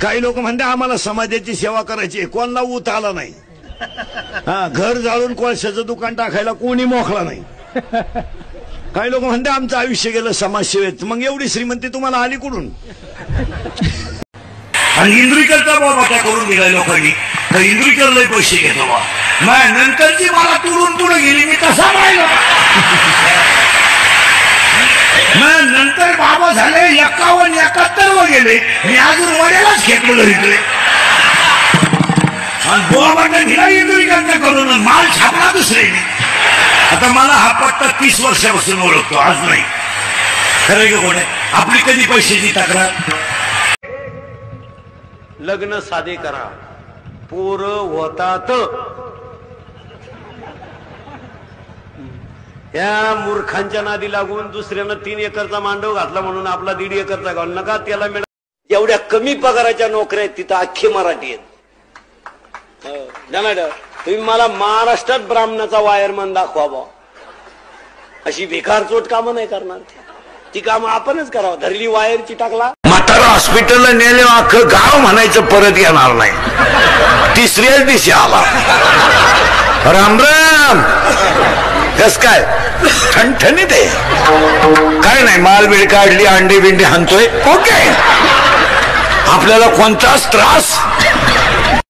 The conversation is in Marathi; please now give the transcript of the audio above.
काही लोक म्हणते आम्हाला समाजाची सेवा करायची, कोणाला ऊत आला नाही. घर जाळून कोळशाचं दुकान टाकायला कोणी मोकळा नाही. काही लोक म्हणते आमचं आयुष्य गेलं समाजसेवेत. मग एवढी श्रीमंती तुम्हाला आली कुठून? आणि इंद्रिकरचा बाबा त्या करून दिलाय लोकांनी, तर इंद्रिकरला पैसे घेतो बा. मग नंतरची मला तुडून पुढे गेली, मी कसा राहिलो. मग नंतर बाबा झाले 51-71 वर गेले, मी अजून वड्यालाच खेकलो धरले. आणि बाबांना दिला इंद्रिकरचा करून माल छापला दुसरे. आता मला हा पट्टा 30 वर्षापासून ओळखतो, आज नाही. खरं की कोण आहे? आपली कधी पैशाची तक्रार? लग्न साधे करा, पोरं होतात. या मूर्खांच्या नादी लागून दुसऱ्यानं 3 एकरचा मांडव घातला म्हणून आपला 1.5 एकरचा घालू नका. त्याला मिळाला एवढ्या कमी पगाराच्या नोकऱ्या आहेत तिथं अख्खे मराठी आहेत. तुम्ही मला महाराष्ट्रात ब्राह्मणाचा वायरमन दाखवा बा. अशी बेकारचोट कामं नाही करणार, ती कामं आपणच करावं. धरली वायरची टाकला, म्हातारा हॉस्पिटलला नेले, अख्खं गाव म्हणायचं परत येणार नाही. तिसऱ्याच दिवशी आला, राम राम. कस काय? ठणठणीत आहे, काय नाही. मालबिल काढली, अंडे बिंडे हाणतोय, ओके. आपल्याला कोणताच त्रास